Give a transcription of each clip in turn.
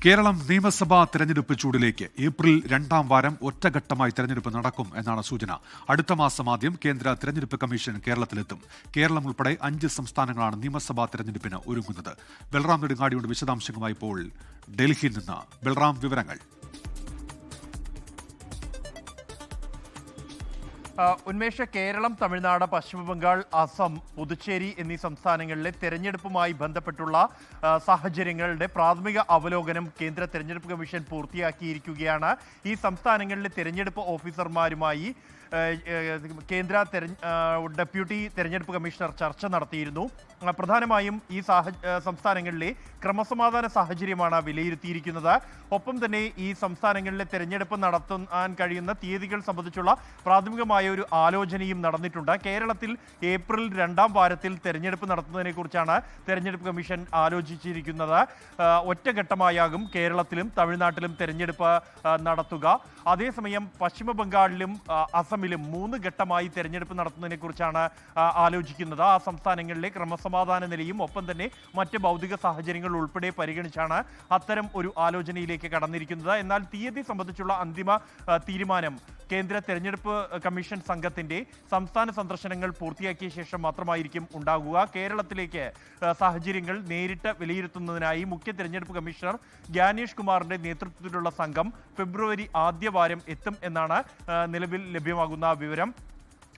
കേരളം നിയമസഭാ തെരഞ്ഞെടുപ്പ് ചൂടിലേക്ക്. ഏപ്രിൽ 2ാം വാരം ഒറ്റഘട്ടമായി തെരഞ്ഞെടുപ്പ് നടക്കും എന്നാണ് സൂചന. അടുത്ത മാസം ആദ്യം കേന്ദ്ര തെരഞ്ഞെടുപ്പ് കമ്മീഷൻ കേരളത്തിലെത്തും. കേരളം ഉൾപ്പെടെ 5 സംസ്ഥാനങ്ങളാണ് നിയമസഭാ തെരഞ്ഞെടുപ്പിന് ഒരുങ്ങുന്നത്. ബൽറാം നെടുങ്ങാടിയുടെ വിശദാംശങ്ങളുമായി ഇപ്പോൾ ഡൽഹിയിൽ നിന്ന്. ബൽറാം, വിവരങ്ങൾ. ഉന്മേഷ, കേരളം, തമിഴ്നാട്, പശ്ചിമബംഗാൾ, അസം, പുതുച്ചേരി എന്നീ സംസ്ഥാനങ്ങളിലെ തെരഞ്ഞെടുപ്പുമായി ബന്ധപ്പെട്ടുള്ള സാഹചര്യങ്ങളുടെ പ്രാഥമിക അവലോകനം കേന്ദ്ര തെരഞ്ഞെടുപ്പ് കമ്മീഷൻ പൂർത്തിയാക്കിയിരിക്കുകയാണ്. ഈ സംസ്ഥാനങ്ങളിലെ തെരഞ്ഞെടുപ്പ് ഓഫീസർമാരുമായി കേന്ദ്ര ഡെപ്യൂട്ടി തെരഞ്ഞെടുപ്പ് കമ്മീഷണർ ചർച്ച നടത്തിയിരുന്നു. പ്രധാനമായും ഈ സംസ്ഥാനങ്ങളിലെ ക്രമസമാധാന സാഹചര്യമാണ് വിലയിരുത്തിയിരിക്കുന്നത്. ഒപ്പം തന്നെ ഈ സംസ്ഥാനങ്ങളിലെ തെരഞ്ഞെടുപ്പ് നടത്താൻ കഴിയുന്ന തീയതികൾ സംബന്ധിച്ചുള്ള പ്രാഥമികമായ ഒരു ആലോചനയും നടന്നിട്ടുണ്ട്. കേരളത്തിൽ ഏപ്രിൽ 2ാം വാരത്തിൽ തെരഞ്ഞെടുപ്പ് നടത്തുന്നതിനെ കുറിച്ചാണ് തെരഞ്ഞെടുപ്പ് കമ്മീഷൻ ആലോചിച്ചിരിക്കുന്നത്. ഒറ്റഘട്ടമായാകും കേരളത്തിലും തമിഴ്നാട്ടിലും തെരഞ്ഞെടുപ്പ് നടത്തുക. അതേസമയം പശ്ചിമ ബംഗാളിലും അസമിലും 3 ഘട്ടമായി തെരഞ്ഞെടുപ്പ് നടത്തുന്നതിനെ കുറിച്ചാണ് ആലോചിക്കുന്നത്. ആ സംസ്ഥാനങ്ങളിലെ ക്രമസമാധാന നിലയും ഒപ്പം തന്നെ മറ്റ് ഭൗതിക സാഹചര്യങ്ങൾ ഉൾപ്പെടെ പരിഗണിച്ചാണ് അത്തരം ഒരു ആലോചനയിലേക്ക് കടന്നിരിക്കുന്നത്. എന്നാൽ തീയതി സംബന്ധിച്ചുള്ള അന്തിമ തീരുമാനം കേന്ദ്ര തെരഞ്ഞെടുപ്പ് കമ്മീഷൻ സംഘത്തിന്റെ സംസ്ഥാന സന്ദർശനങ്ങൾ പൂർത്തിയാക്കിയ ശേഷം മാത്രമായിരിക്കും ഉണ്ടാകുക. കേരളത്തിലേക്ക് സാഹചര്യങ്ങൾ നേരിട്ട് വിലയിരുത്തുന്നതിനായി മുഖ്യ തെരഞ്ഞെടുപ്പ് കമ്മീഷണർ ജ്ഞാനേഷ് കുമാറിന്റെ നേതൃത്വത്തിലുള്ള സംഘം ഫെബ്രുവരി ആദ്യവാരം എത്തും എന്നാണ് നിലവിൽ ലഭ്യമാകുന്ന വിവരം.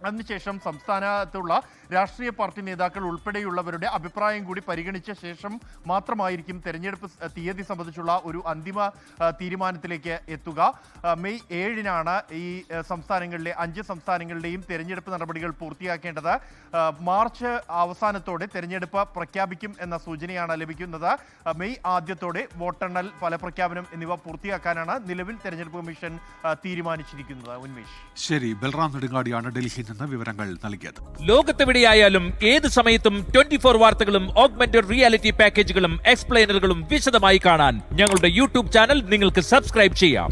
അതിനുശേഷം സംസ്ഥാനത്തുള്ള രാഷ്ട്രീയ പാർട്ടി നേതാക്കൾ ഉൾപ്പെടെയുള്ളവരുടെ അഭിപ്രായം കൂടി പരിഗണിച്ച ശേഷം മാത്രമായിരിക്കും തെരഞ്ഞെടുപ്പ് തീയതി സംബന്ധിച്ചുള്ള ഒരു അന്തിമ തീരുമാനത്തിലേക്ക് എത്തുക. മെയ് 7-നാണ് ഈ സംസ്ഥാനങ്ങളിലെ 5 സംസ്ഥാനങ്ങളുടെയും തെരഞ്ഞെടുപ്പ് നടപടികൾ പൂർത്തിയാക്കേണ്ടത്. മാർച്ച് അവസാനത്തോടെ തെരഞ്ഞെടുപ്പ് പ്രഖ്യാപിക്കും എന്ന സൂചനയാണ് ലഭിക്കുന്നത്. മെയ് ആദ്യത്തോടെ വോട്ടെണ്ണൽ, ഫലപ്രഖ്യാപനം എന്നിവ പൂർത്തിയാക്കാനാണ് നിലവിൽ തെരഞ്ഞെടുപ്പ് കമ്മീഷൻ തീരുമാനിച്ചിരിക്കുന്നത്. ഉന്മേഷ്, ശരി. ബൽറാം നെടുങ്ങാടിയാണ് ഡൽഹിയിൽ നിന്ന് വിവരങ്ങൾ നൽകിയത്. ലോകത്തെവിടെയായാലും ഏത് സമയത്തും 24 വാർത്തകളും ഓഗ്മെന്റഡ് റിയാലിറ്റി പാക്കേജുകളും എക്സ്പ്ലെയിനറുകളും വിശദമായി കാണാൻ ഞങ്ങളുടെ യൂട്യൂബ് ചാനൽ നിങ്ങൾക്ക് സബ്സ്ക്രൈബ് ചെയ്യാം.